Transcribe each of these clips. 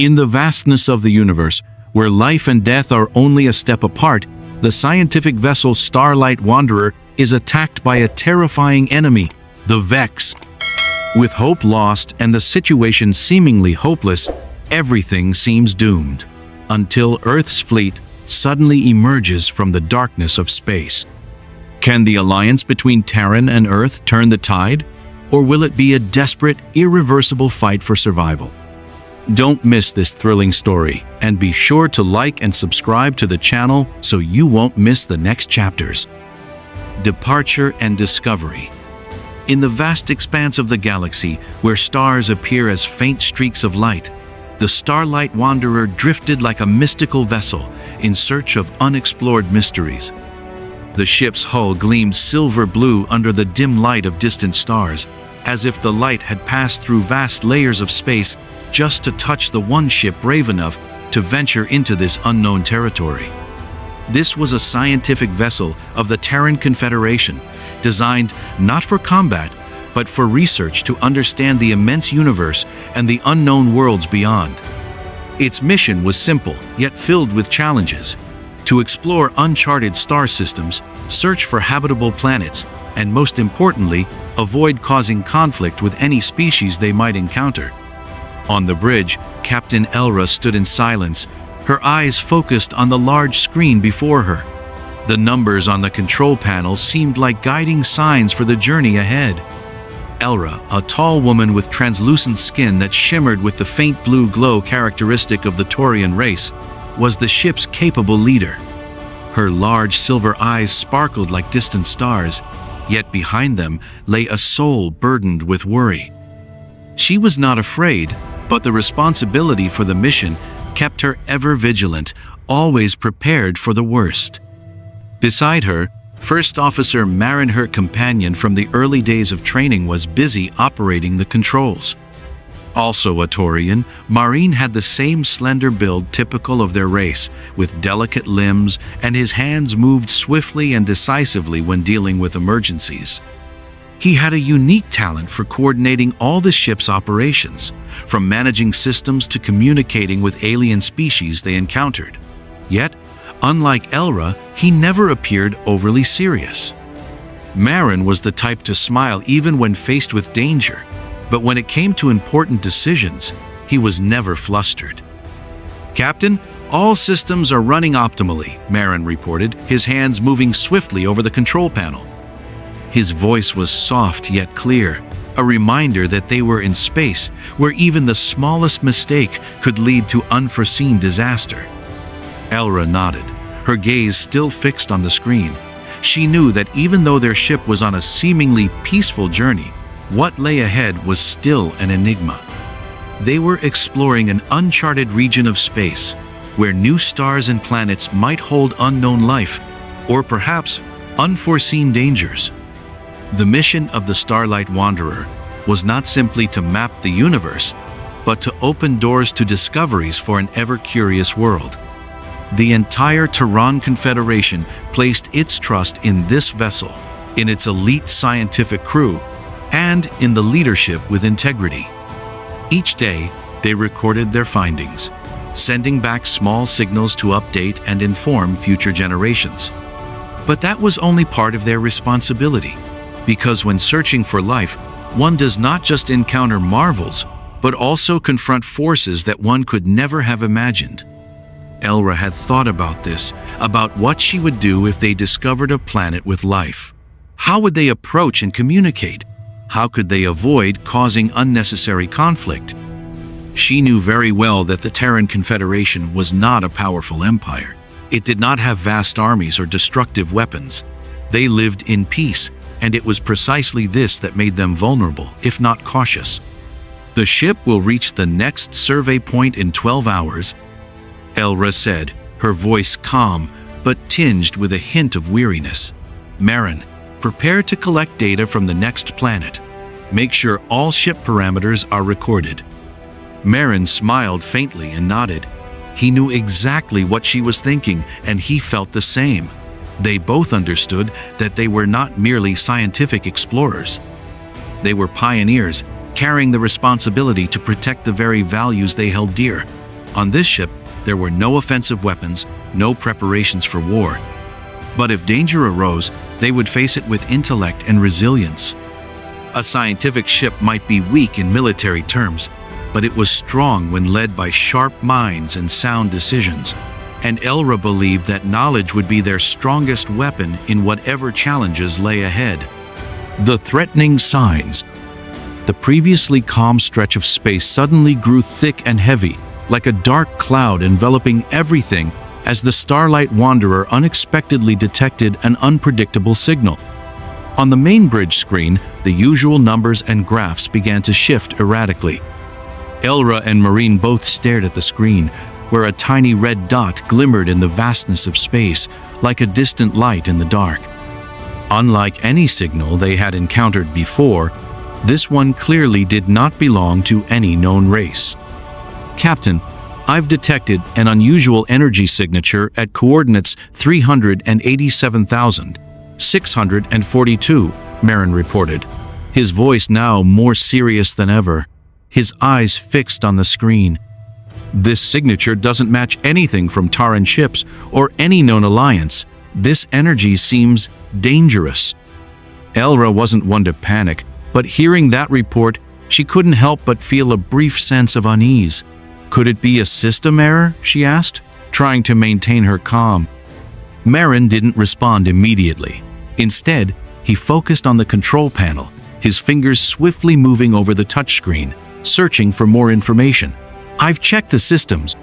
In the vastness of the universe, where life and death are only a step apart, the scientific vessel Starlight Wanderer is attacked by a terrifying enemy, the Vex. With hope lost and the situation seemingly hopeless, everything seems doomed, until Earth's fleet suddenly emerges from the darkness of space. Can the alliance between Terran and Earth turn the tide, or will it be a desperate, irreversible fight for survival? Don't miss this thrilling story, and be sure to like and subscribe to the channel so you won't miss the next chapters. Departure and discovery. In the vast expanse of the galaxy, where stars appear as faint streaks of light, the Starlight Wanderer drifted like a mystical vessel in search of unexplored mysteries. The ship's hull gleamed silver blue under the dim light of distant stars, as if the light had passed through vast layers of space just to touch the one ship brave enough to venture into this unknown territory. This was a scientific vessel of the Terran Confederation, designed not for combat, but for research to understand the immense universe and the unknown worlds beyond. Its mission was simple, yet filled with challenges: to explore uncharted star systems, search for habitable planets, and most importantly, avoid causing conflict with any species they might encounter. On the bridge, Captain Elra stood in silence, her eyes focused on the large screen before her. The numbers on the control panel seemed like guiding signs for the journey ahead. Elra, a tall woman with translucent skin that shimmered with the faint blue glow characteristic of the Taurian race, was the ship's capable leader. Her large silver eyes sparkled like distant stars, yet behind them lay a soul burdened with worry. She was not afraid, but the responsibility for the mission kept her ever vigilant, always prepared for the worst. Beside her, First Officer Marin, her companion from the early days of training, was busy operating the controls. Also a Taurian, Marin had the same slender build typical of their race, with delicate limbs, and his hands moved swiftly and decisively when dealing with emergencies. He had a unique talent for coordinating all the ship's operations, from managing systems to communicating with alien species they encountered. Yet, unlike Elra, he never appeared overly serious. Marin was the type to smile even when faced with danger, but when it came to important decisions, he was never flustered. "Captain, all systems are running optimally," Marin reported, his hands moving swiftly over the control panel. His voice was soft yet clear, a reminder that they were in space where even the smallest mistake could lead to unforeseen disaster. Elra nodded, her gaze still fixed on the screen. She knew that even though their ship was on a seemingly peaceful journey, what lay ahead was still an enigma. They were exploring an uncharted region of space, where new stars and planets might hold unknown life, or perhaps unforeseen dangers. The mission of the Starlight Wanderer was not simply to map the universe, but to open doors to discoveries for an ever-curious world. The entire Terran Confederation placed its trust in this vessel, in its elite scientific crew, and in the leadership with integrity. Each day, they recorded their findings, sending back small signals to update and inform future generations. But that was only part of their responsibility, because when searching for life, one does not just encounter marvels, but also confront forces that one could never have imagined. Elra had thought about this, about what she would do if they discovered a planet with life. How would they approach and communicate? How could they avoid causing unnecessary conflict? She knew very well that the Terran Confederation was not a powerful empire. It did not have vast armies or destructive weapons. They lived in peace, and it was precisely this that made them vulnerable, if not cautious. "The ship will reach the next survey point in 12 hours, Elra said, her voice calm but tinged with a hint of weariness. "Marin, prepare to collect data from the next planet. Make sure all ship parameters are recorded." Marin smiled faintly and nodded. He knew exactly what she was thinking, and he felt the same. They both understood that they were not merely scientific explorers. They were pioneers, carrying the responsibility to protect the very values they held dear: On this ship, there were no offensive weapons, no preparations for war. But if danger arose, they would face it with intellect and resilience. A scientific ship might be weak in military terms, but it was strong when led by sharp minds and sound decisions. And Elra believed that knowledge would be their strongest weapon in whatever challenges lay ahead. The threatening signs. The previously calm stretch of space suddenly grew thick and heavy, like a dark cloud enveloping everything as the Starlight Wanderer unexpectedly detected an unpredictable signal. On the main bridge screen, the usual numbers and graphs began to shift erratically. Elra and Marine both stared at the screen, where a tiny red dot glimmered in the vastness of space, like a distant light in the dark. Unlike any signal they had encountered before, this one clearly did not belong to any known race. "Captain, I've detected an unusual energy signature at coordinates 387,642, Marin reported, his voice now more serious than ever, his eyes fixed on the screen. "This signature doesn't match anything from Taran ships or any known alliance. This energy seems dangerous." Elra wasn't one to panic, but hearing that report, she couldn't help but feel a brief sense of unease. "Could it be a system error?" she asked, trying to maintain her calm. Marin didn't respond immediately. Instead, he focused on the control panel, his fingers swiftly moving over the touchscreen, searching for more information. "I've checked the systems.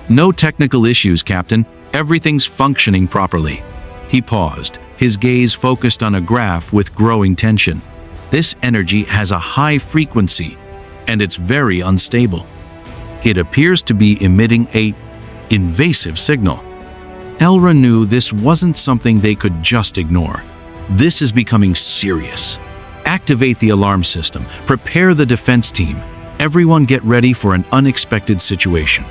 No technical issues, Captain. Everything's functioning properly." He paused, his gaze focused on a graph with growing tension. "This energy has a high frequency, and it's very unstable. It appears to be emitting an invasive signal." Elra knew this wasn't something they could just ignore. "This is becoming serious. Activate the alarm system. Prepare the defense team. Everyone get ready for an unexpected situation."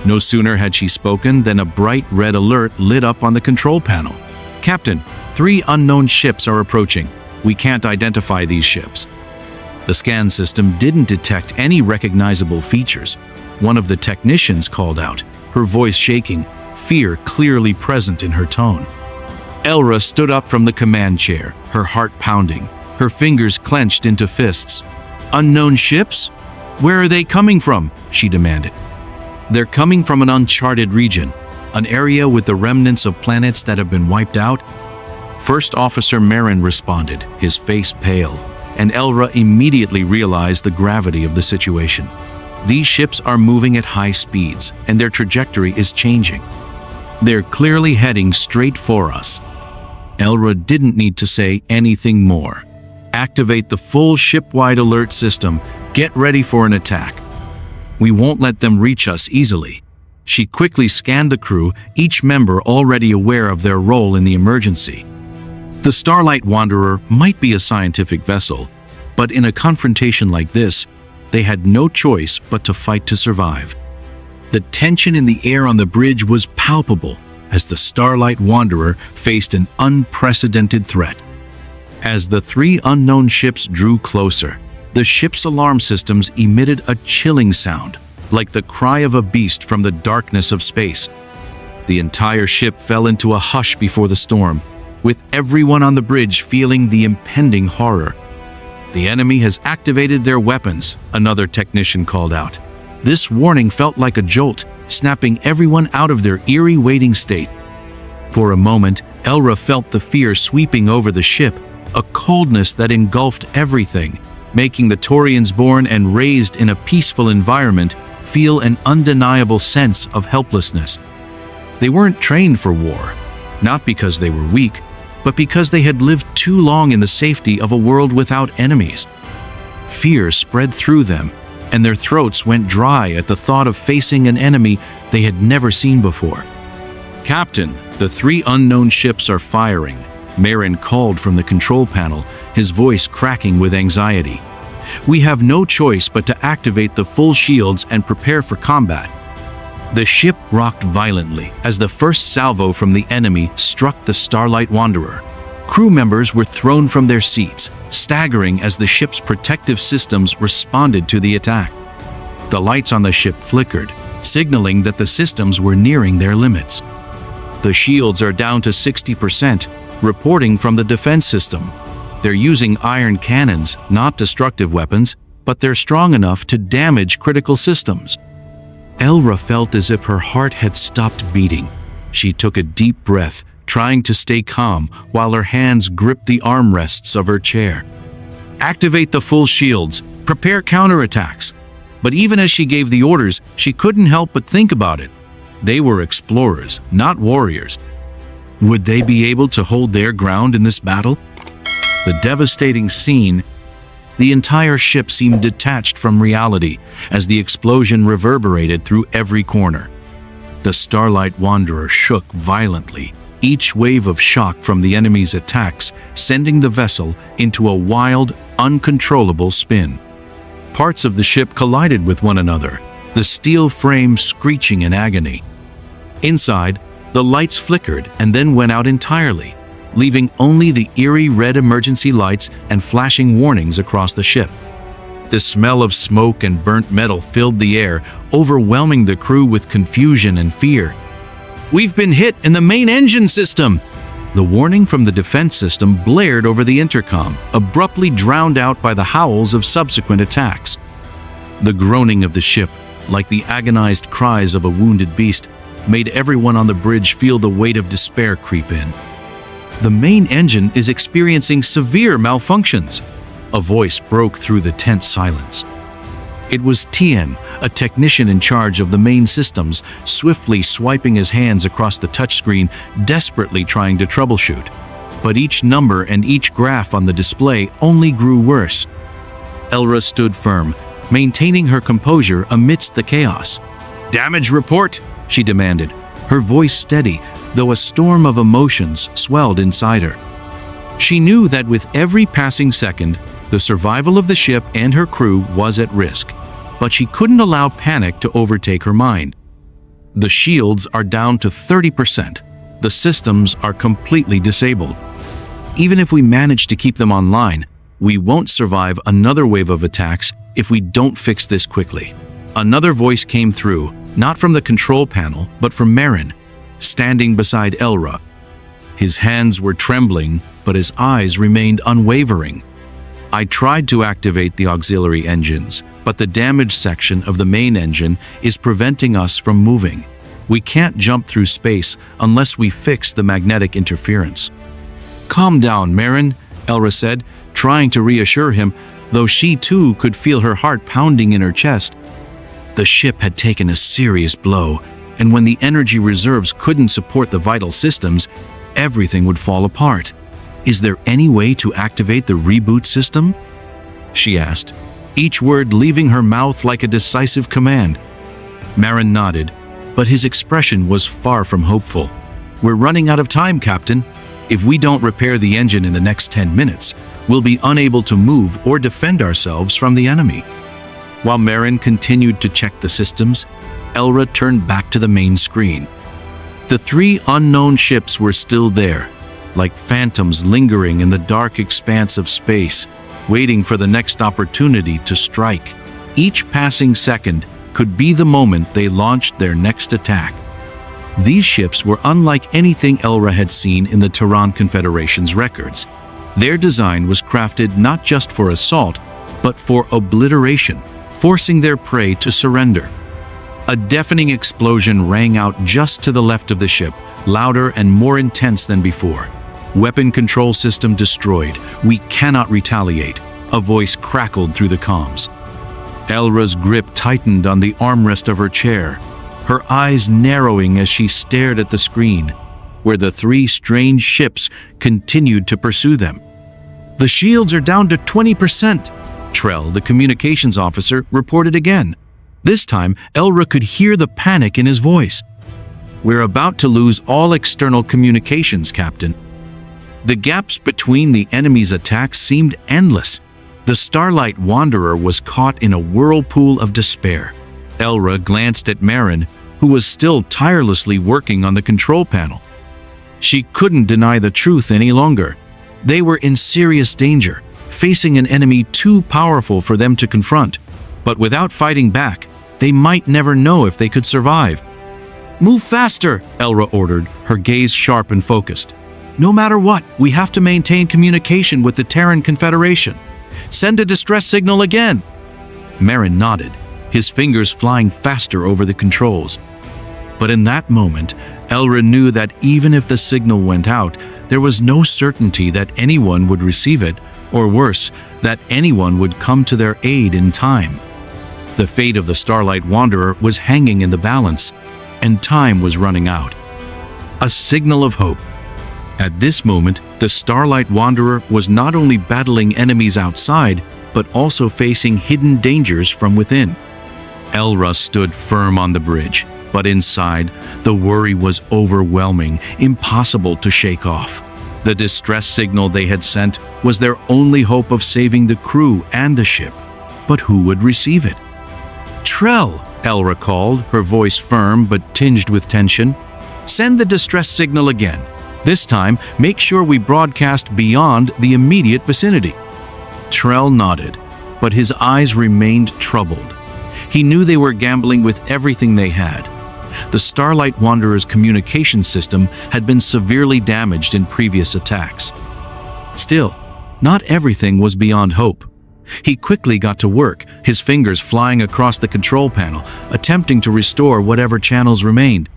No sooner had she spoken than a bright red alert lit up on the control panel. "Captain, 3 unknown ships are approaching. We can't identify these ships." The scan system didn't detect any recognizable features. One of the technicians called out, her voice shaking, fear clearly present in her tone. Elra stood up from the command chair, her heart pounding, her fingers clenched into fists. "Unknown ships? Where are they coming from?" she demanded. "They're coming from an uncharted region, an area with the remnants of planets that have been wiped out." First Officer Marin responded, his face pale, and Elra immediately realized the gravity of the situation. These ships are moving at high speeds, and their trajectory is changing. They're clearly heading straight for us. Elra didn't need to say anything more. "Activate the full ship-wide alert system. Get ready for an attack. We won't let them reach us easily." She quickly scanned the crew, each member already aware of their role in the emergency. The Starlight Wanderer might be a scientific vessel, but in a confrontation like this, they had no choice but to fight to survive. The tension in the air on the bridge was palpable as the Starlight Wanderer faced an unprecedented threat. As the 3 unknown ships drew closer, the ship's alarm systems emitted a chilling sound, like the cry of a beast from the darkness of space. The entire ship fell into a hush before the storm, with everyone on the bridge feeling the impending horror. "The enemy has activated their weapons," another technician called out. This warning felt like a jolt, snapping everyone out of their eerie waiting state. For a moment, Elra felt the fear sweeping over the ship, a coldness that engulfed everything, making the Taurians born and raised in a peaceful environment feel an undeniable sense of helplessness. They weren't trained for war, not because they were weak, but because they had lived too long in the safety of a world without enemies. Fear spread through them, and their throats went dry at the thought of facing an enemy they had never seen before. "Captain, the 3 unknown ships are firing," Marin called from the control panel, his voice cracking with anxiety. "We have no choice but to activate the full shields and prepare for combat." The ship rocked violently as the first salvo from the enemy struck the Starlight Wanderer. Crew members were thrown from their seats, staggering as the ship's protective systems responded to the attack. The lights on the ship flickered, signaling that the systems were nearing their limits. The shields are down to 60%, reporting from the defense system. They're using iron cannons, not destructive weapons, but they're strong enough to damage critical systems. Elra felt as if her heart had stopped beating. She took a deep breath, trying to stay calm while her hands gripped the armrests of her chair. Activate the full shields. Prepare counterattacks. But even as she gave the orders, she couldn't help but think about it. They were explorers, not warriors. Would they be able to hold their ground in this battle? The devastating scene. The entire ship seemed detached from reality as the explosion reverberated through every corner. The Starlight Wanderer shook violently, each wave of shock from the enemy's attacks sending the vessel into a wild, uncontrollable spin. Parts of the ship collided with one another, the steel frame screeching in agony. Inside, the lights flickered and then went out entirely, leaving only the eerie red emergency lights and flashing warnings across the ship. The smell of smoke and burnt metal filled the air, overwhelming the crew with confusion and fear. "We've been hit in the main engine system!" The warning from the defense system blared over the intercom, abruptly drowned out by the howls of subsequent attacks. The groaning of the ship, like the agonized cries of a wounded beast, made everyone on the bridge feel the weight of despair creep in. "The main engine is experiencing severe malfunctions," a voice broke through the tense silence. It was Tien, a technician in charge of the main systems, swiftly swiping his hands across the touchscreen, desperately trying to troubleshoot. But each number and each graph on the display only grew worse. Elra stood firm, maintaining her composure amidst the chaos. "Damage report," she demanded, her voice steady, though a storm of emotions swelled inside her. She knew that with every passing second, the survival of the ship and her crew was at risk, but she couldn't allow panic to overtake her mind. "The shields are down to 30%. The systems are completely disabled. Even if we manage to keep them online, we won't survive another wave of attacks if we don't fix this quickly." Another voice came through, not from the control panel, but from Marin, standing beside Elra. His hands were trembling, but his eyes remained unwavering. "I tried to activate the auxiliary engines, but the damaged section of the main engine is preventing us from moving. We can't jump through space unless we fix the magnetic interference." "Calm down, Marin," Elra said, trying to reassure him, though she too could feel her heart pounding in her chest. The ship had taken a serious blow, and when the energy reserves couldn't support the vital systems, everything would fall apart. "Is there any way to activate the reboot system?" she asked, each word leaving her mouth like a decisive command. Marin nodded, but his expression was far from hopeful. "We're running out of time, Captain. If we don't repair the engine in the next 10 minutes, we'll be unable to move or defend ourselves from the enemy." While Marin continued to check the systems, Elra turned back to the main screen. The three unknown ships were still there, like phantoms lingering in the dark expanse of space, waiting for the next opportunity to strike. Each passing second could be the moment they launched their next attack. These ships were unlike anything Elra had seen in the Terran Confederation's records. Their design was crafted not just for assault, but for obliteration, forcing their prey to surrender. A deafening explosion rang out just to the left of the ship, louder and more intense than before. "Weapon control system destroyed. We cannot retaliate," a voice crackled through the comms. Elra's grip tightened on the armrest of her chair, her eyes narrowing as she stared at the screen, where the three strange ships continued to pursue them. "The shields are down to 20%, Trell, the communications officer, reported again. This time, Elra could hear the panic in his voice. "We're about to lose all external communications, Captain." The gaps between the enemy's attacks seemed endless. The Starlight Wanderer was caught in a whirlpool of despair. Elra glanced at Marin, who was still tirelessly working on the control panel. She couldn't deny the truth any longer. They were in serious danger, facing an enemy too powerful for them to confront. But without fighting back, They might never know if they could survive. "Move faster," Elra ordered, her gaze sharp and focused. "No matter what, we have to maintain communication with the Terran Confederation. Send a distress signal again." Marin nodded, his fingers flying faster over the controls. But in that moment, Elra knew that even if the signal went out, there was no certainty that anyone would receive it, or worse, that anyone would come to their aid in time. The fate of the Starlight Wanderer was hanging in the balance, and time was running out. A signal of hope. At this moment, the Starlight Wanderer was not only battling enemies outside, but also facing hidden dangers from within. Elra stood firm on the bridge, but inside, the worry was overwhelming, impossible to shake off. The distress signal they had sent was their only hope of saving the crew and the ship. But who would receive it? "Trell," Elra called, her voice firm but tinged with tension. "Send the distress signal again. This time, make sure we broadcast beyond the immediate vicinity." Trell nodded, but his eyes remained troubled. He knew they were gambling with everything they had. The Starlight Wanderer's communication system had been severely damaged in previous attacks. Still, not everything was beyond hope. He quickly got to work, his fingers flying across the control panel, attempting to restore whatever channels remained.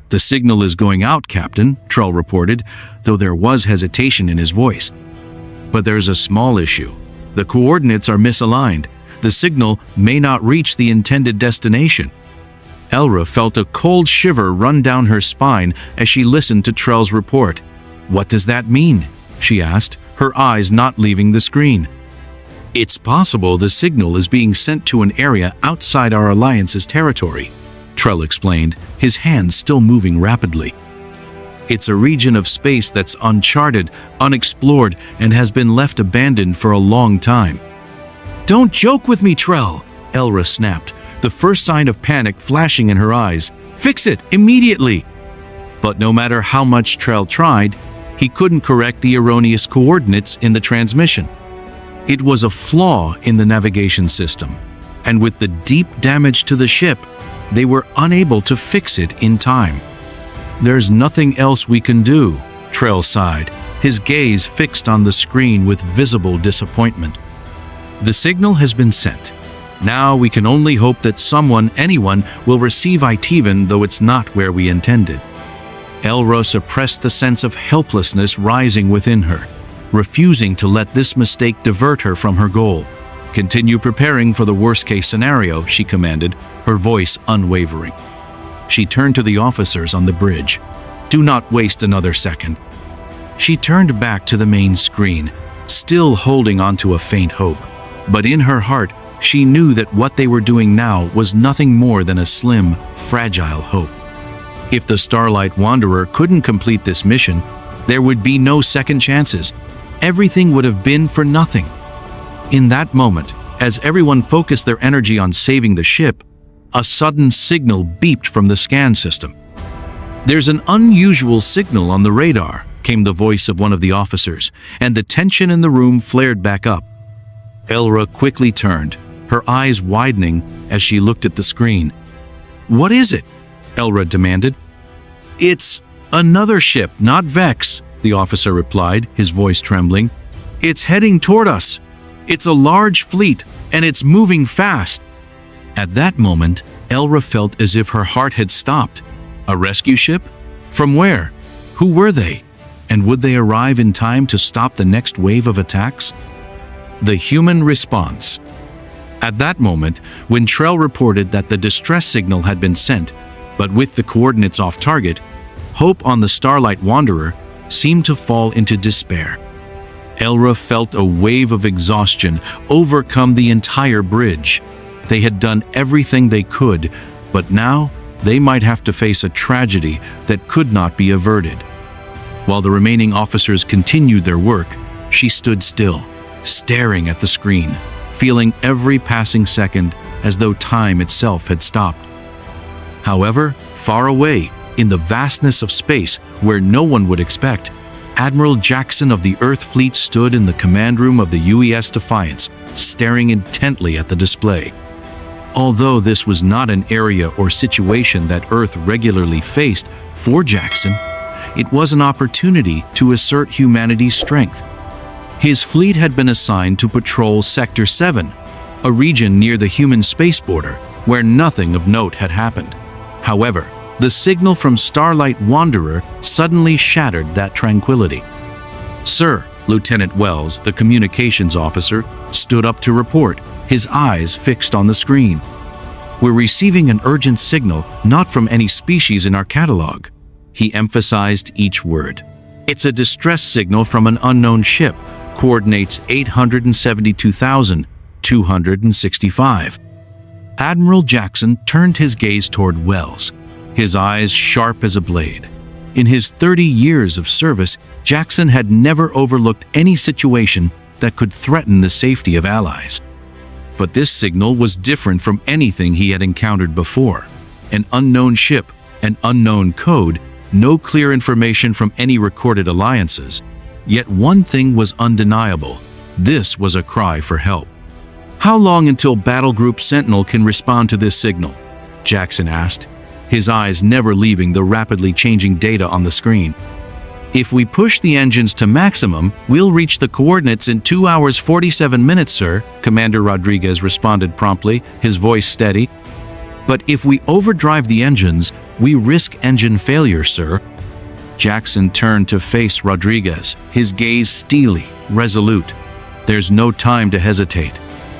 "The signal is going out, Captain," Trell reported, though there was hesitation in his voice. "But there's a small issue. The coordinates are misaligned. The signal may not reach the intended destination." Elra felt a cold shiver run down her spine as she listened to Trell's report. "What does that mean?" she asked, her eyes not leaving the screen. "It's possible the signal is being sent to an area outside our alliance's territory," Trell explained, his hands still moving rapidly. "It's a region of space that's uncharted, unexplored, and has been left abandoned for a long time." "Don't joke with me, Trell," Elra snapped, the first sign of panic flashing in her eyes. "Fix it, immediately!" But no matter how much Trell tried, he couldn't correct the erroneous coordinates in the transmission. It was a flaw in the navigation system, and with the deep damage to the ship, they were unable to fix it in time. "There's nothing else we can do," Trell sighed, his gaze fixed on the screen with visible disappointment. "The signal has been sent. Now we can only hope that anyone will receive it even though it's not where we intended." Elra suppressed the sense of helplessness rising within her, refusing to let this mistake divert her from her goal. "Continue preparing for the worst-case scenario," she commanded, her voice unwavering. She turned to the officers on the bridge. "Do not waste another second." She turned back to the main screen, still holding on to a faint hope. But in her heart, she knew that what they were doing now was nothing more than a slim, fragile hope. If the Starlight Wanderer couldn't complete this mission, there would be no second chances. Everything would have been for nothing. In that moment, as everyone focused their energy on saving the ship, a sudden signal beeped from the scan system. "There's an unusual signal on the radar," came the voice of one of the officers, and the tension in the room flared back up. Elra quickly turned, her eyes widening as she looked at the screen. "What is it?" Elra demanded. "It's another ship, not Vex," the officer replied, his voice trembling. "It's heading toward us. It's a large fleet, and it's moving fast." At that moment, Elra felt as if her heart had stopped. A rescue ship? From where? Who were they? And would they arrive in time to stop the next wave of attacks? The human response. At that moment, when Trell reported that the distress signal had been sent, but with the coordinates off target, hope on the Starlight Wanderer seemed to fall into despair. Elra felt a wave of exhaustion overcome the entire bridge. They had done everything they could, but now they might have to face a tragedy that could not be averted. While the remaining officers continued their work, she stood still, staring at the screen, feeling every passing second as though time itself had stopped. However, far away, in the vastness of space where no one would expect, Admiral Jackson of the Earth Fleet stood in the command room of the UES Defiance, staring intently at the display. Although this was not an area or situation that Earth regularly faced for Jackson, it was an opportunity to assert humanity's strength. His fleet had been assigned to patrol Sector 7, a region near the human space border where nothing of note had happened. However, the signal from Starlight Wanderer suddenly shattered that tranquility. "Sir," Lieutenant Wells, the communications officer, stood up to report, his eyes fixed on the screen. "We're receiving an urgent signal, not from any species in our catalog." He emphasized each word. "It's a distress signal from an unknown ship, coordinates 872,265. Admiral Jackson turned his gaze toward Wells, his eyes sharp as a blade. In his 30 years of service, Jackson had never overlooked any situation that could threaten the safety of allies. But this signal was different from anything he had encountered before. An unknown ship, an unknown code, no clear information from any recorded alliances. Yet one thing was undeniable. This was a cry for help. "How long until Battle Group Sentinel can respond to this signal?" Jackson asked, his eyes never leaving the rapidly changing data on the screen. "If we push the engines to maximum, we'll reach the coordinates in 2 hours 47 minutes, sir," Commander Rodriguez responded promptly, his voice steady. "But if we overdrive the engines, we risk engine failure, sir." Jackson turned to face Rodriguez, his gaze steely, resolute. "There's no time to hesitate.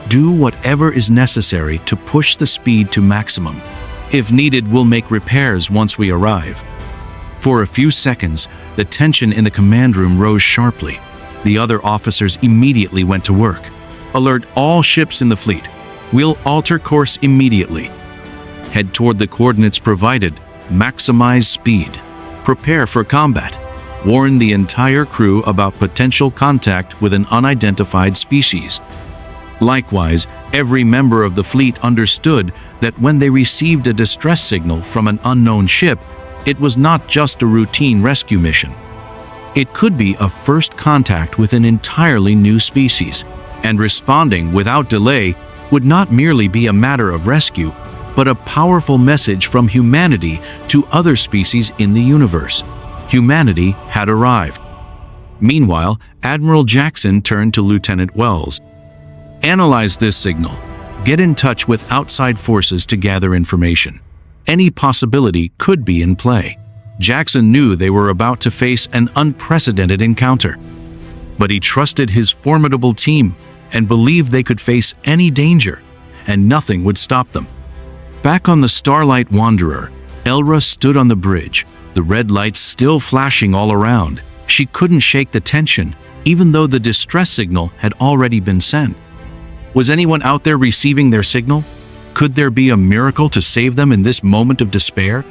Do whatever is necessary to push the speed to maximum. If needed, we'll make repairs once we arrive." For a few seconds, the tension in the command room rose sharply. The other officers immediately went to work. "Alert all ships in the fleet. We'll alter course immediately. Head toward the coordinates provided. Maximize speed. Prepare for combat. Warn the entire crew about potential contact with an unidentified species." Likewise, every member of the fleet understood that when they received a distress signal from an unknown ship, it was not just a routine rescue mission. It could be a first contact with an entirely new species, and responding without delay would not merely be a matter of rescue, but a powerful message from humanity to other species in the universe. Humanity had arrived. Meanwhile, Admiral Jackson turned to Lieutenant Wells. "Analyze this signal. Get in touch with outside forces to gather information. Any possibility could be in play." Jackson knew they were about to face an unprecedented encounter. But he trusted his formidable team and believed they could face any danger, and nothing would stop them. Back on the Starlight Wanderer, Elra stood on the bridge, the red lights still flashing all around. She couldn't shake the tension, even though the distress signal had already been sent. Was anyone out there receiving their signal? Could there be a miracle to save them in this moment of despair?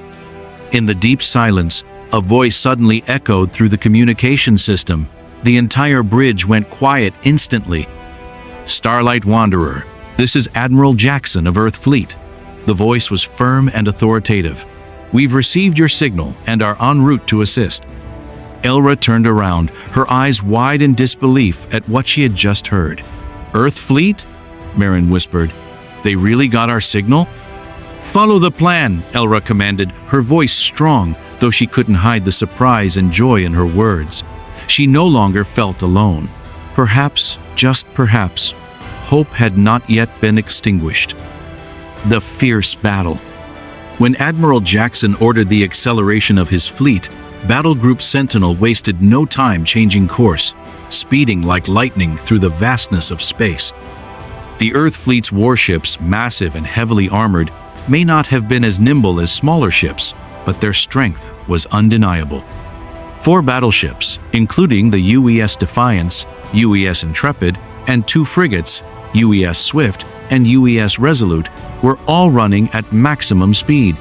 In the deep silence, a voice suddenly echoed through the communication system. The entire bridge went quiet instantly. "Starlight Wanderer, this is Admiral Jackson of Earth Fleet." The voice was firm and authoritative. "We've received your signal and are en route to assist." Elra turned around, her eyes wide in disbelief at what she had just heard. "Earth Fleet?" Marin whispered. "They really got our signal?" "Follow the plan," Elra commanded, her voice strong, though she couldn't hide the surprise and joy in her words. She no longer felt alone. Perhaps, just perhaps, hope had not yet been extinguished. The fierce battle. When Admiral Jackson ordered the acceleration of his fleet, Battle Group Sentinel wasted no time changing course, speeding like lightning through the vastness of space. The Earth Fleet's warships, massive and heavily armored, may not have been as nimble as smaller ships, but their strength was undeniable. 4 battleships, including the UES Defiance, UES Intrepid, and 2 frigates, UES Swift and UES Resolute, were all running at maximum speed.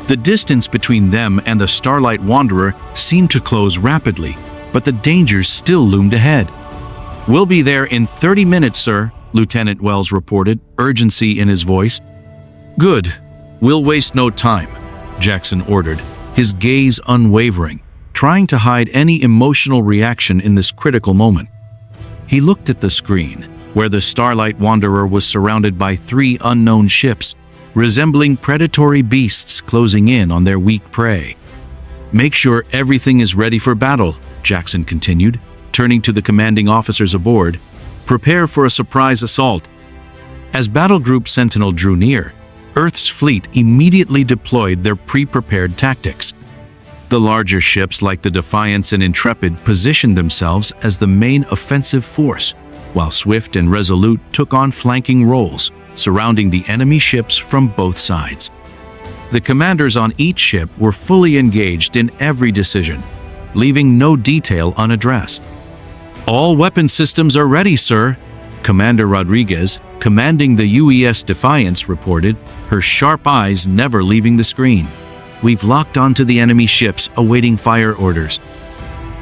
The distance between them and the Starlight Wanderer seemed to close rapidly, but the dangers still loomed ahead. "We'll be there in 30 minutes, sir," Lieutenant Wells reported, urgency in his voice. "Good. We'll waste no time," Jackson ordered, his gaze unwavering, trying to hide any emotional reaction in this critical moment. He looked at the screen, where the Starlight Wanderer was surrounded by 3 unknown ships, resembling predatory beasts closing in on their weak prey. "Make sure everything is ready for battle," Jackson continued, turning to the commanding officers aboard. "Prepare for a surprise assault." As Battle Group Sentinel drew near, Earth's fleet immediately deployed their pre-prepared tactics. The larger ships like the Defiance and Intrepid positioned themselves as the main offensive force, while Swift and Resolute took on flanking roles, surrounding the enemy ships from both sides. The commanders on each ship were fully engaged in every decision, leaving no detail unaddressed. "All weapon systems are ready, sir," Commander Rodriguez, commanding the UES Defiance, reported, her sharp eyes never leaving the screen. "We've locked onto the enemy ships, awaiting fire orders."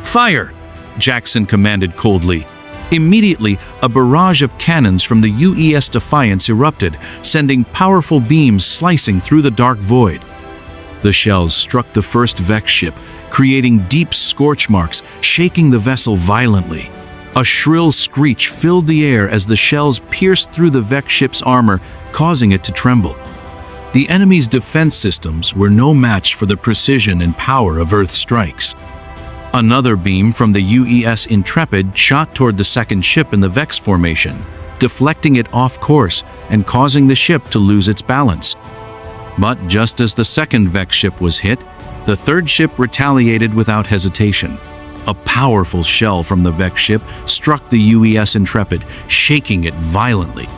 "Fire!" Jackson commanded coldly. Immediately, a barrage of cannons from the UES Defiance erupted, sending powerful beams slicing through the dark void. The shells struck the first Vex ship, creating deep scorch marks, shaking the vessel violently. A shrill screech filled the air as the shells pierced through the Vex ship's armor, causing it to tremble. The enemy's defense systems were no match for the precision and power of Earth's strikes. Another beam from the UES Intrepid shot toward the second ship in the Vex formation, deflecting it off course and causing the ship to lose its balance. But just as the second Vex ship was hit, the third ship retaliated without hesitation. A powerful shell from the Vex ship struck the UES Intrepid, shaking it violently.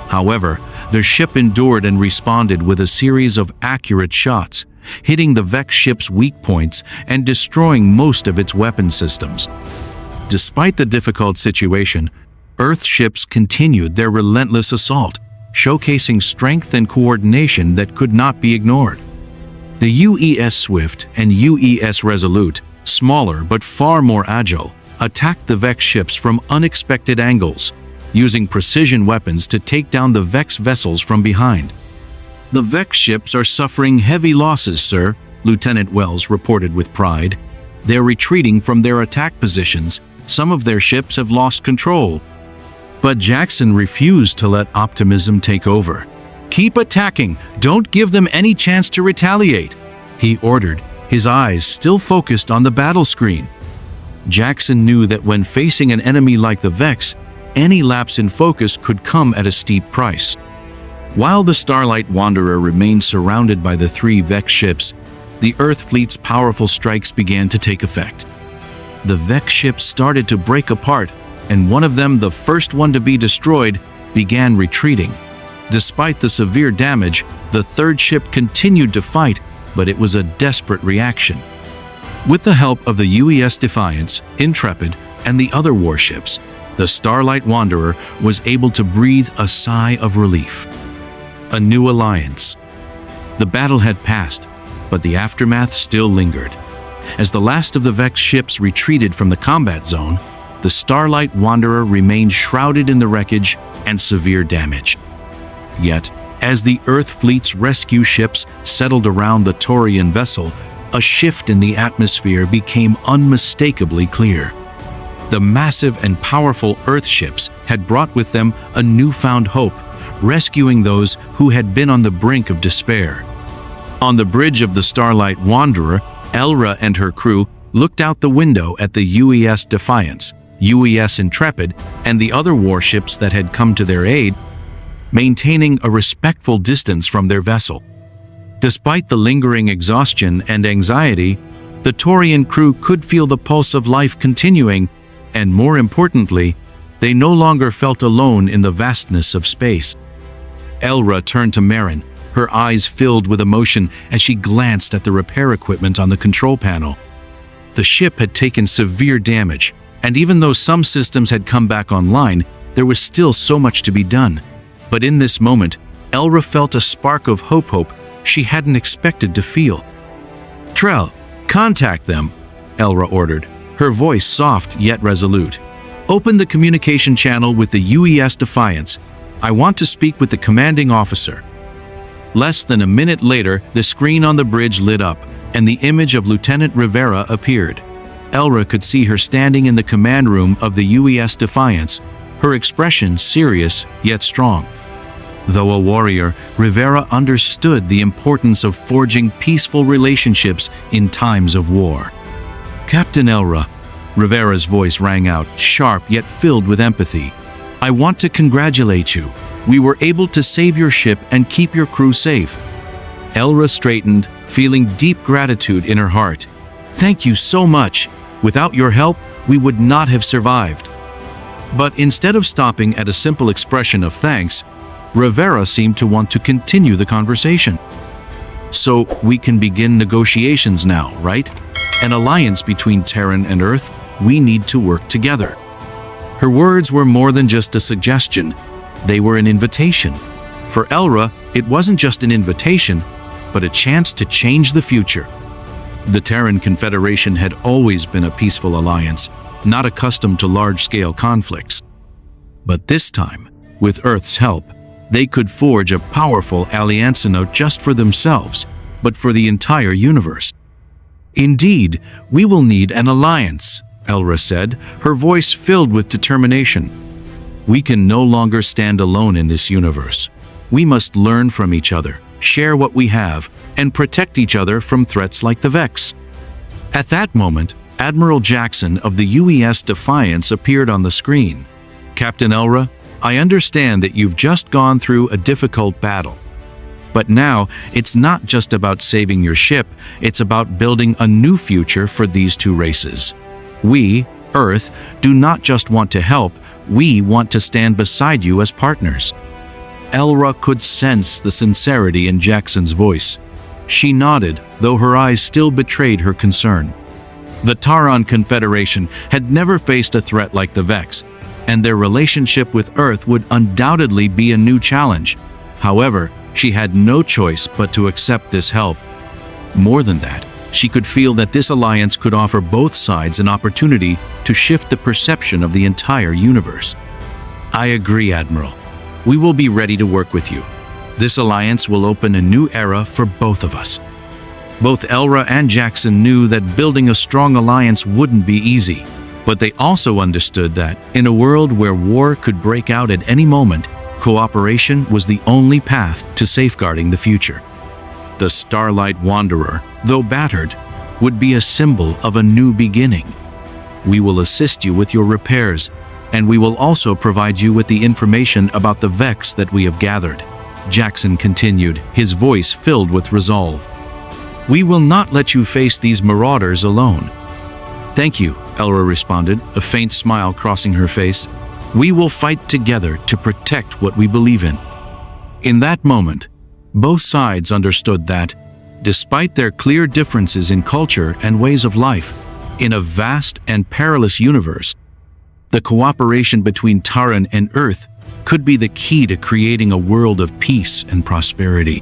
However, the ship endured and responded with a series of accurate shots, hitting the Vex ship's weak points and destroying most of its weapon systems. Despite the difficult situation, Earth ships continued their relentless assault, showcasing strength and coordination that could not be ignored. The UES Swift and UES Resolute, smaller but far more agile, attacked the Vex ships from unexpected angles, using precision weapons to take down the Vex vessels from behind. "The Vex ships are suffering heavy losses, sir," Lieutenant Wells reported with pride. "They're retreating from their attack positions. Some of their ships have lost control." But Jackson refused to let optimism take over. "Keep attacking. Don't give them any chance to retaliate," he ordered, his eyes still focused on the battle screen. Jackson knew that when facing an enemy like the Vex, any lapse in focus could come at a steep price. While the Starlight Wanderer remained surrounded by the 3 Vex ships, the Earth fleet's powerful strikes began to take effect. The Vex ships started to break apart, and one of them, the first one to be destroyed, began retreating. Despite the severe damage, the third ship continued to fight, but it was a desperate reaction. With the help of the UES Defiance, Intrepid, and the other warships, the Starlight Wanderer was able to breathe a sigh of relief. A new alliance. The battle had passed, but the aftermath still lingered. As the last of the Vex ships retreated from the combat zone, the Starlight Wanderer remained shrouded in the wreckage and severe damage. Yet, as the Earth fleet's rescue ships settled around the Taurian vessel, a shift in the atmosphere became unmistakably clear. The massive and powerful Earth ships had brought with them a newfound hope, rescuing those who had been on the brink of despair. On the bridge of the Starlight Wanderer, Elra and her crew looked out the window at the UES Defiance, UES Intrepid, and the other warships that had come to their aid, maintaining a respectful distance from their vessel. Despite the lingering exhaustion and anxiety, the Taurian crew could feel the pulse of life continuing, and more importantly, they no longer felt alone in the vastness of space. Elra turned to Marin, her eyes filled with emotion as she glanced at the repair equipment on the control panel. The ship had taken severe damage, and even though some systems had come back online, there was still so much to be done. But in this moment, Elra felt a spark of hope she hadn't expected to feel. "Trell, contact them," Elra ordered, her voice soft yet resolute. "Open the communication channel with the UES Defiance. I want to speak with the commanding officer." Less than a minute later, the screen on the bridge lit up, and the image of Lieutenant Rivera appeared. Elra could see her standing in the command room of the UES Defiance, her expression serious yet strong. Though a warrior, Rivera understood the importance of forging peaceful relationships in times of war. "Captain Elra," Rivera's voice rang out, sharp yet filled with empathy. "I want to congratulate you. We were able to save your ship and keep your crew safe." Elra straightened, feeling deep gratitude in her heart. "Thank you so much. Without your help, we would not have survived." But instead of stopping at a simple expression of thanks, Rivera seemed to want to continue the conversation. "So we can begin negotiations now, right? An alliance between Terran and Earth. We need to work together." Her words were more than just a suggestion. They were an invitation. For Elra, it wasn't just an invitation, but a chance to change the future. The Terran Confederation had always been a peaceful alliance, not accustomed to large-scale conflicts. But this time, with Earth's help, they could forge a powerful alliance not just for themselves, but for the entire universe. "Indeed, we will need an alliance," Elra said, her voice filled with determination. "We can no longer stand alone in this universe. We must learn from each other, share what we have, and protect each other from threats like the Vex." At that moment, Admiral Jackson of the UES Defiance appeared on the screen. "Captain Elra, I understand that you've just gone through a difficult battle. But now, it's not just about saving your ship, it's about building a new future for these two races. We, Earth, do not just want to help, we want to stand beside you as partners." Elra could sense the sincerity in Jackson's voice. She nodded, though her eyes still betrayed her concern. The Terran Confederation had never faced a threat like the Vex, and their relationship with Earth would undoubtedly be a new challenge. However, she had no choice but to accept this help. More than that, she could feel that this alliance could offer both sides an opportunity to shift the perception of the entire universe. "I agree, Admiral. We will be ready to work with you. This alliance will open a new era for both of us." Both Elra and Jackson knew that building a strong alliance wouldn't be easy, but they also understood that, in a world where war could break out at any moment, cooperation was the only path to safeguarding the future. The Starlight Wanderer, though battered, would be a symbol of a new beginning. "We will assist you with your repairs, and we will also provide you with the information about the Vex that we have gathered," Jackson continued, his voice filled with resolve. "We will not let you face these marauders alone." "Thank you," Elra responded, a faint smile crossing her face. "We will fight together to protect what we believe in." In that moment, both sides understood that, despite their clear differences in culture and ways of life, in a vast and perilous universe, the cooperation between Terran and Earth could be the key to creating a world of peace and prosperity.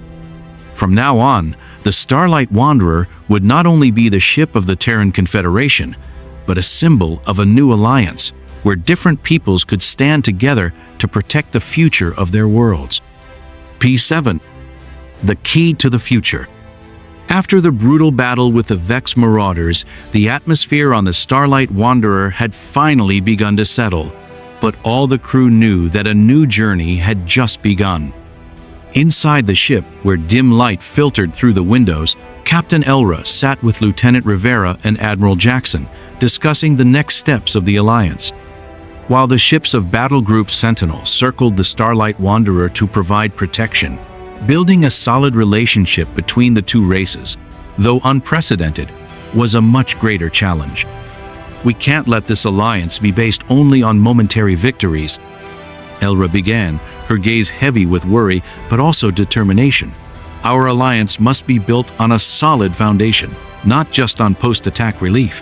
From now on, the Starlight Wanderer would not only be the ship of the Terran Confederation, but a symbol of a new alliance, where different peoples could stand together to protect the future of their worlds. P7. The key to the future. After the brutal battle with the Vex marauders, the atmosphere on the Starlight Wanderer had finally begun to settle, but all the crew knew that a new journey had just begun. Inside the ship, where dim light filtered through the windows, Captain Elra sat with Lieutenant Rivera and Admiral Jackson, discussing the next steps of the alliance. While the ships of Battle Group Sentinel circled the Starlight Wanderer to provide protection, building a solid relationship between the two races, though unprecedented, was a much greater challenge. "We can't let this alliance be based only on momentary victories," Elra began, her gaze heavy with worry but also determination. "Our alliance must be built on a solid foundation, not just on post-attack relief."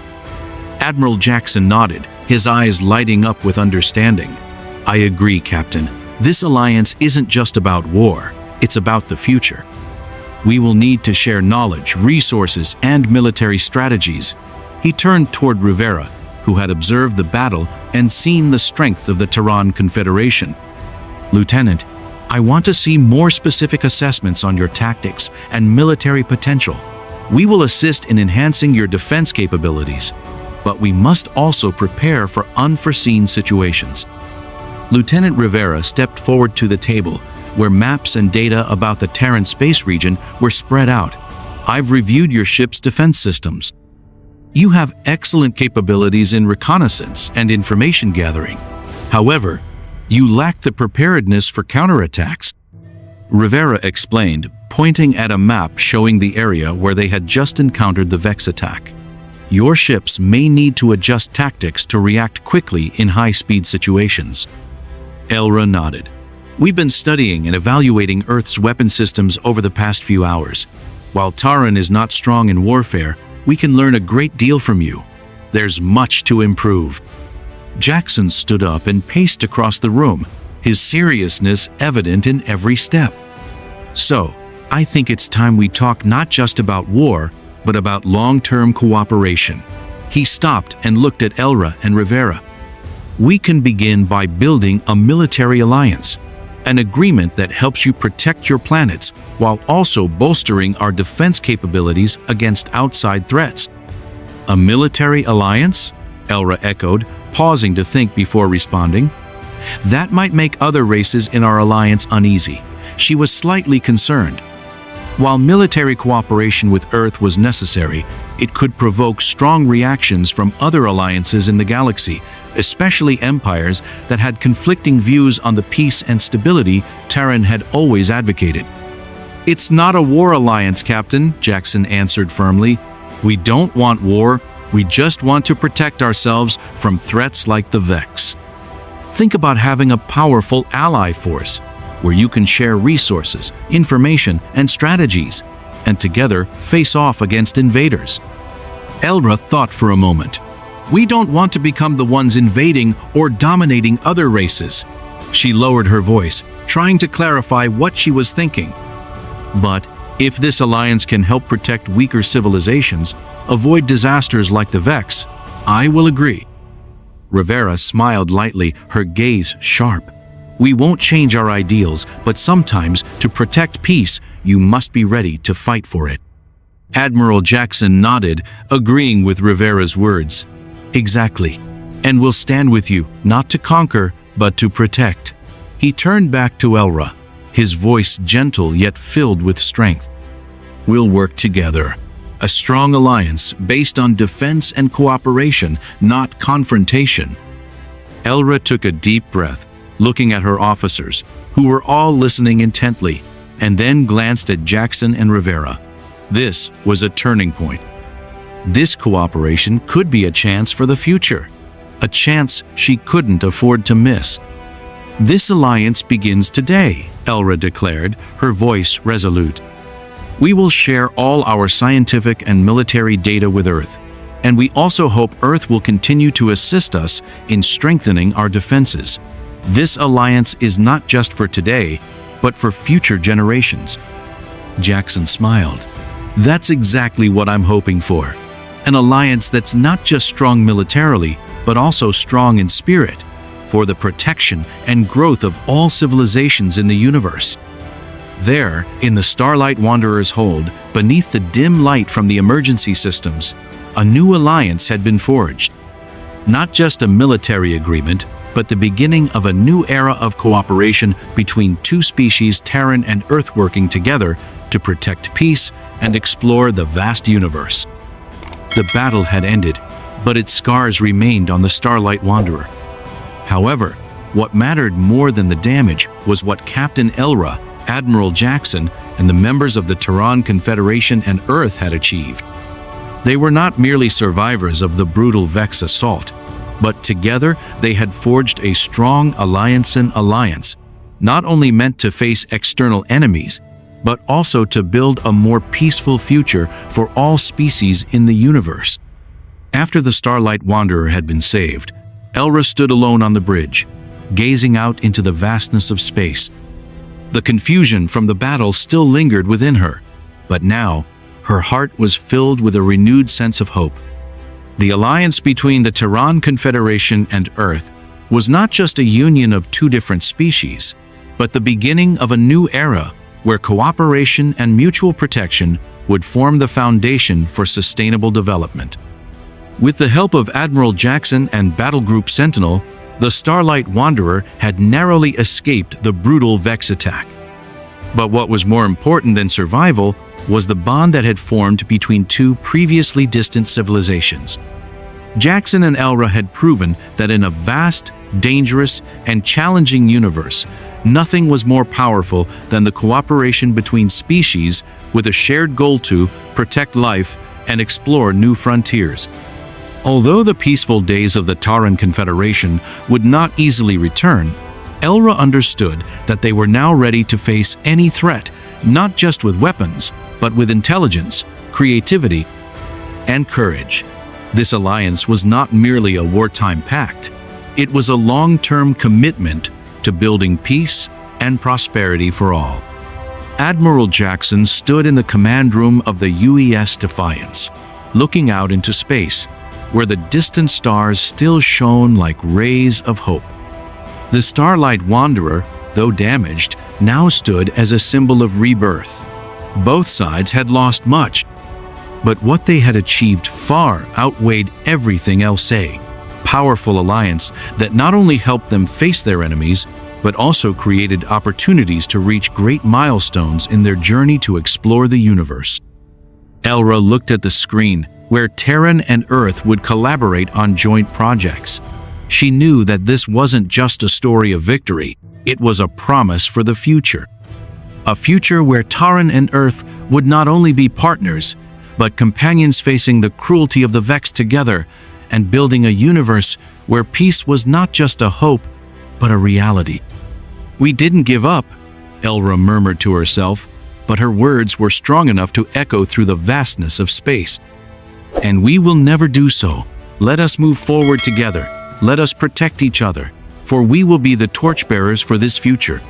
Admiral Jackson nodded, his eyes lighting up with understanding. "I agree, Captain. This alliance isn't just about war, it's about the future. We will need to share knowledge, resources, and military strategies." He turned toward Rivera, who had observed the battle and seen the strength of the Terran Confederation. "Lieutenant, I want to see more specific assessments on your tactics and military potential. We will assist in enhancing your defense capabilities, but we must also prepare for unforeseen situations." Lieutenant Rivera stepped forward to the table, where maps and data about the Terran space region were spread out. I've reviewed your ship's defense systems. You have excellent capabilities in reconnaissance and information gathering. However, you lack the preparedness for counterattacks. Rivera explained, pointing at a map showing the area where they had just encountered the Vex attack. Your ships may need to adjust tactics to react quickly in high-speed situations. Elra nodded. We've been studying and evaluating Earth's weapon systems over the past few hours. While Terran is not strong in warfare, we can learn a great deal from you. There's much to improve. Jackson stood up and paced across the room, his seriousness evident in every step. So, I think it's time we talk not just about war, but about long-term cooperation. He stopped and looked at Elra and Rivera. We can begin by building a military alliance, an agreement that helps you protect your planets while also bolstering our defense capabilities against outside threats. A military alliance? Elra echoed, pausing to think before responding. That might make other races in our alliance uneasy. She was slightly concerned. While military cooperation with Earth was necessary, it could provoke strong reactions from other alliances in the galaxy, especially empires that had conflicting views on the peace and stability Terran had always advocated. It's not a war alliance, Captain, Jackson answered firmly. We don't want war, we just want to protect ourselves from threats like the Vex. Think about having a powerful ally force, where you can share resources, information, and strategies, and together face off against invaders. Elra thought for a moment. We don't want to become the ones invading or dominating other races. She lowered her voice, trying to clarify what she was thinking. But if this alliance can help protect weaker civilizations, avoid disasters like the Vex, I will agree. Rivera smiled lightly, her gaze sharp. We won't change our ideals, but sometimes, to protect peace, you must be ready to fight for it. Admiral Jackson nodded, agreeing with Rivera's words. Exactly. And we'll stand with you, not to conquer, but to protect. He turned back to Elra, his voice gentle yet filled with strength. We'll work together. A strong alliance based on defense and cooperation, not confrontation. Elra took a deep breath, looking at her officers, who were all listening intently, and then glanced at Jackson and Rivera. This was a turning point. This cooperation could be a chance for the future, a chance she couldn't afford to miss. This alliance begins today, Elra declared, her voice resolute. We will share all our scientific and military data with Earth, and we also hope Earth will continue to assist us in strengthening our defenses. This alliance is not just for today, but for future generations. Jackson smiled. That's exactly what I'm hoping for. An alliance that's not just strong militarily, but also strong in spirit, for the protection and growth of all civilizations in the universe. There, in the Starlight Wanderer's hold, beneath the dim light from the emergency systems, a new alliance had been forged. Not just a military agreement, but the beginning of a new era of cooperation between two species, Terran and Earth, working together to protect peace and explore the vast universe. The battle had ended, but its scars remained on the Starlight Wanderer. However, what mattered more than the damage was what Captain Elra, Admiral Jackson, and the members of the Terran Confederation and Earth had achieved. They were not merely survivors of the brutal Vex assault, but together they had forged a strong alliance, not only meant to face external enemies, but also to build a more peaceful future for all species in the universe. After the Starlight Wanderer had been saved, Elra stood alone on the bridge, gazing out into the vastness of space. The confusion from the battle still lingered within her, but now her heart was filled with a renewed sense of hope. The alliance between the Terran Confederation and Earth was not just a union of two different species, but the beginning of a new era where cooperation and mutual protection would form the foundation for sustainable development. With the help of Admiral Jackson and Battle Group Sentinel, The Starlight Wanderer had narrowly escaped the brutal Vex attack. But what was more important than survival was the bond that had formed between two previously distant civilizations. Jackson and Elra had proven that in a vast, dangerous, and challenging universe, nothing was more powerful than the cooperation between species with a shared goal to protect life and explore new frontiers. Although the peaceful days of the Terran Confederation would not easily return, Elra understood that they were now ready to face any threat, not just with weapons, but with intelligence, creativity, and courage. This alliance was not merely a wartime pact. It was a long-term commitment to building peace and prosperity for all. Admiral Jackson stood in the command room of the UES Defiance, looking out into space, where the distant stars still shone like rays of hope. The Starlight Wanderer, though damaged, now stood as a symbol of rebirth. Both sides had lost much, but what they had achieved far outweighed everything else. A powerful alliance that not only helped them face their enemies, but also created opportunities to reach great milestones in their journey to explore the universe. Elra looked at the screen, where Terran and Earth would collaborate on joint projects. She knew that this wasn't just a story of victory, it was a promise for the future. A future where Terran and Earth would not only be partners, but companions facing the cruelty of the Vex together, and building a universe where peace was not just a hope, but a reality. "We didn't give up," Elra murmured to herself, but her words were strong enough to echo through the vastness of space. "And we will never do so. Let us move forward together. Let us protect each other, for we will be the torchbearers for this future."